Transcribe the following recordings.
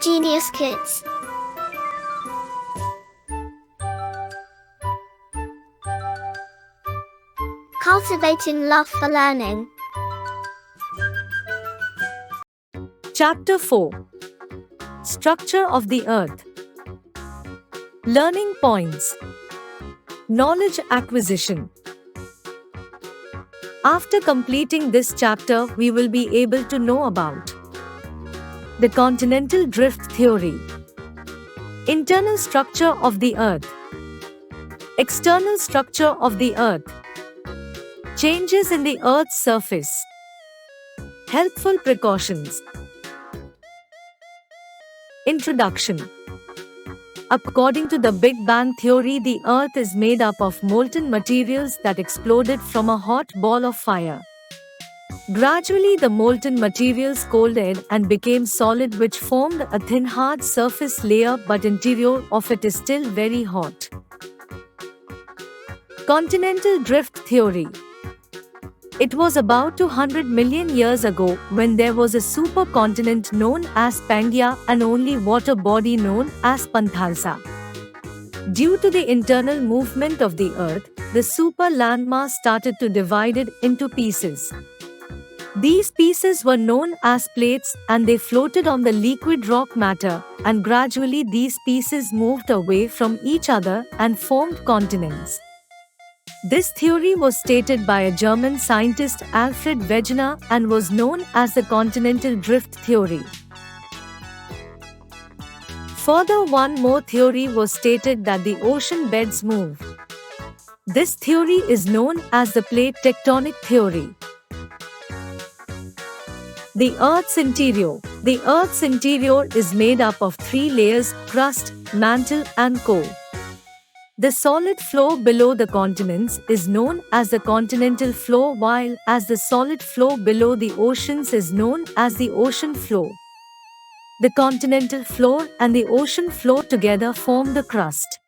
Genius Kids. Cultivating love for learning. Chapter 4. Structure of the Earth. Learning points. Knowledge acquisition. After completing this chapter, we will be able to know about the continental drift theory, internal structure of the Earth, external structure of the Earth, changes in the Earth's surface, helpful precautions. Introduction. According to the Big Bang theory, the Earth is made up of molten materials that exploded from a hot ball of fire. Gradually, the molten materials cooled and became solid, which formed a thin hard surface layer, but interior of it is still very hot. Continental drift theory. It was about 200 million years ago when there was a supercontinent known as Pangaea and only water body known as Panthalassa. Due to the internal movement of the Earth, the super landmass started to divide it into pieces. These pieces were known as plates and they floated on the liquid rock matter, and gradually these pieces moved away from each other and formed continents. This theory was stated by a German scientist, Alfred Wegener, and was known as the continental drift theory. Further, one more theory was stated that the ocean beds move. This theory is known as the plate tectonic theory. The Earth's interior. The Earth's interior is made up of three layers: crust, mantle, and core. The solid floor below the continents is known as the continental floor, while as the solid floor below the oceans is known as the ocean floor. The continental floor and the ocean floor together form the crust.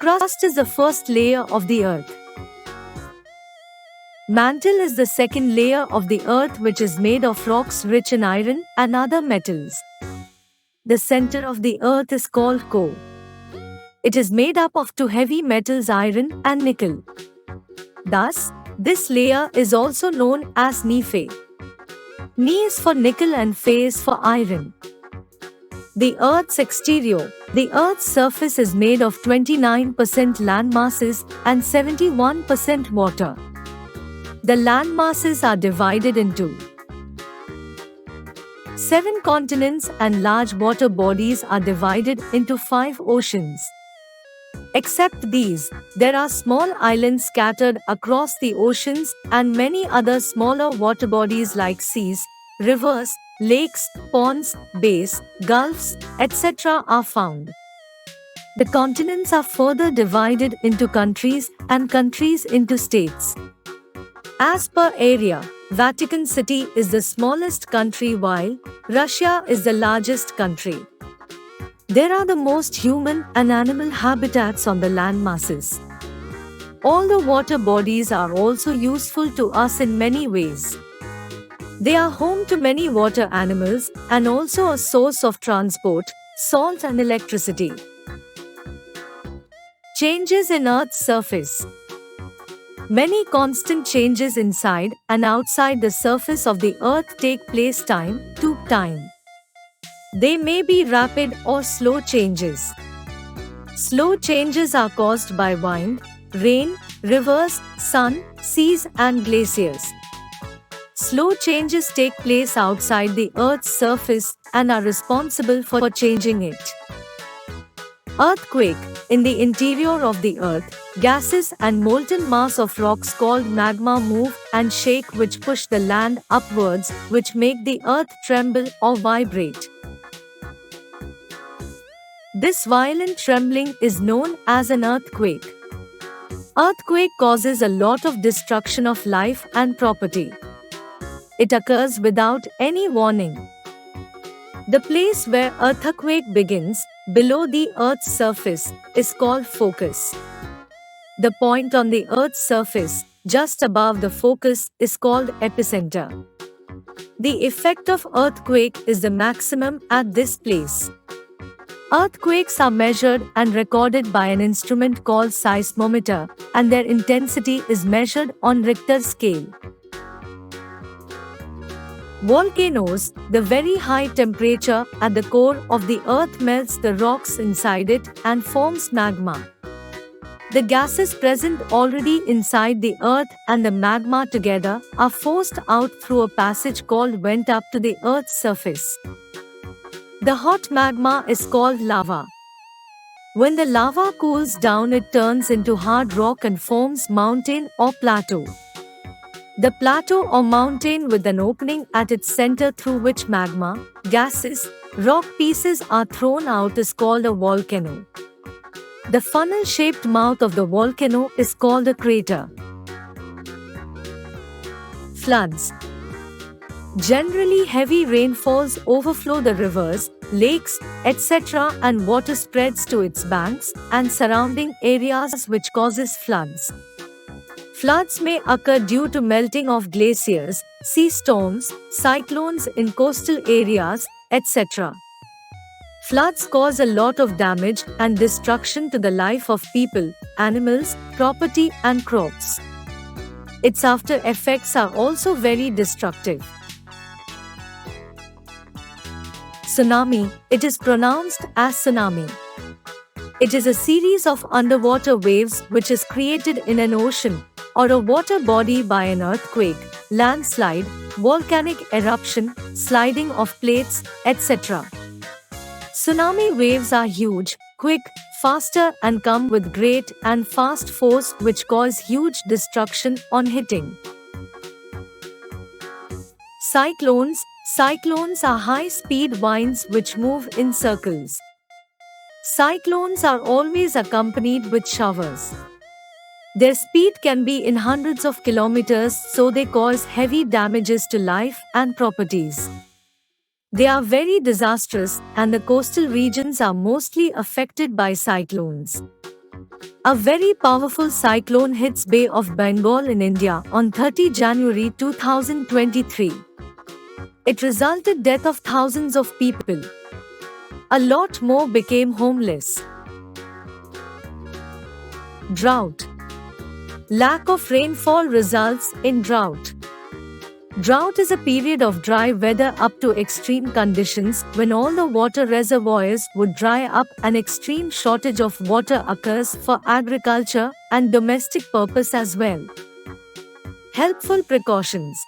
Crust is the first layer of the Earth. Mantle is the second layer of the Earth, which is made of rocks rich in iron and other metals. The center of the Earth is called core. It is made up of two heavy metals, iron and nickel. Thus, this layer is also known as Ni-Fe. Ni is for nickel and Fe is for iron. The Earth's exterior. The Earth's surface is made of 29% land masses and 71% water. The land masses are divided into 7 continents, and large water bodies are divided into 5 oceans. Except these, there are small islands scattered across the oceans, and many other smaller water bodies like seas, rivers, lakes, ponds, bays, gulfs, etc. are found. The continents are further divided into countries and countries into states. As per area, Vatican City is the smallest country while Russia is the largest country. There are the most human and animal habitats on the land masses. All the water bodies are also useful to us in many ways. They are home to many water animals and also a source of transport, salt and electricity. Changes in Earth's surface. Many constant changes inside and outside the surface of the Earth take place time to time. They may be rapid or slow changes. Slow changes are caused by wind, rain, rivers, sun, seas, and glaciers. Slow changes take place outside the Earth's surface and are responsible for changing it. Earthquake. In the interior of the Earth, gases and molten mass of rocks called magma move and shake, which push the land upwards, which make the Earth tremble or vibrate. This violent trembling is known as an earthquake. Earthquake causes a lot of destruction of life and property. It occurs without any warning. The place where earthquake begins, below the Earth's surface, is called focus. The point on the Earth's surface, just above the focus, is called epicenter. The effect of earthquake is the maximum at this place. Earthquakes are measured and recorded by an instrument called seismometer, and their intensity is measured on Richter scale. Volcanoes, the very high temperature at the core of the earth melts the rocks inside it and forms magma. The gases present already inside the earth and the magma together are forced out through a passage called vent up to the earth's surface. The hot magma is called lava. When the lava cools down, it turns into hard rock and forms mountain or plateau. The plateau or mountain with an opening at its center through which magma, gases, rock pieces are thrown out is called a volcano. The funnel-shaped mouth of the volcano is called a crater. Floods. Generally, heavy rainfalls overflow the rivers, lakes, etc., and water spreads to its banks and surrounding areas, which causes floods. Floods may occur due to melting of glaciers, sea storms, cyclones in coastal areas, etc. Floods cause a lot of damage and destruction to the life of people, animals, property, and crops. Its after effects are also very destructive. Tsunami, it is pronounced as tsunami. It is a series of underwater waves which is created in an ocean or a water body by an earthquake, landslide, volcanic eruption, sliding of plates, etc. Tsunami waves are huge, quick, faster, and come with great and fast force which cause huge destruction on hitting. Cyclones. Cyclones are high-speed winds which move in circles. Cyclones are always accompanied with showers. Their speed can be in hundreds of kilometers, so they cause heavy damages to life and properties. They are very disastrous, and the coastal regions are mostly affected by cyclones. A very powerful cyclone hits Bay of Bengal in India on 30 January 2023. It resulted death of thousands of people. A lot more became homeless. Drought. Lack of rainfall results in drought. Drought is a period of dry weather up to extreme conditions when all the water reservoirs would dry up and extreme shortage of water occurs for agriculture and domestic purpose as well. Helpful precautions.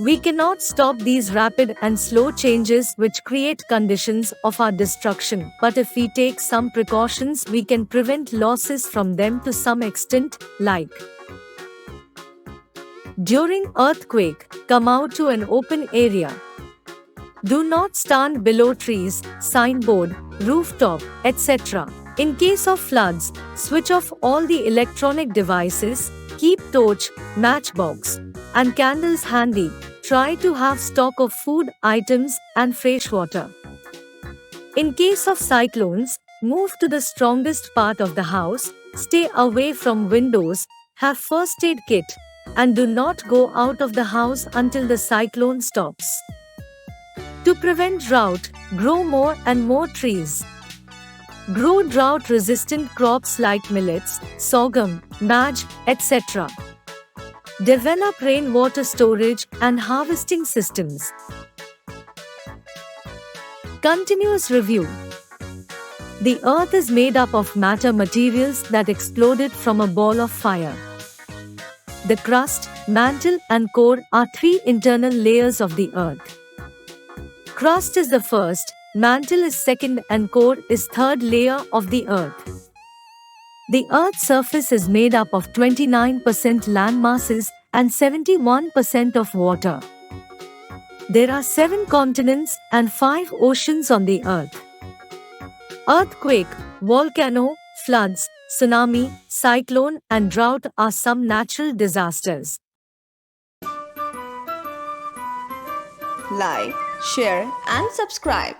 We cannot stop these rapid and slow changes which create conditions of our destruction, but if we take some precautions, we can prevent losses from them to some extent, like during earthquake, come out to an open area. Do not stand below trees, signboard, rooftop, etc. In case of floods, switch off all the electronic devices, keep torch, matchbox, and candles handy. Try to have stock of food items and fresh water. In case of cyclones, move to the strongest part of the house, stay away from windows, have first aid kit, and do not go out of the house until the cyclone stops. To prevent drought, grow more and more trees. Grow drought-resistant crops like millets, sorghum, maize, etc. Develop rainwater storage and harvesting systems. Continuous review. The earth is made up of matter materials that exploded from a ball of fire. The crust, mantle, and core are three internal layers of the earth. Crust is the first, mantle is second, and core is third layer of the earth. The earth's surface is made up of 29% land masses and 71% of water. There are 7 continents and 5 oceans on the earth. Earthquake, volcano, floods, tsunami, cyclone, and drought are some natural disasters. Like, share, and subscribe.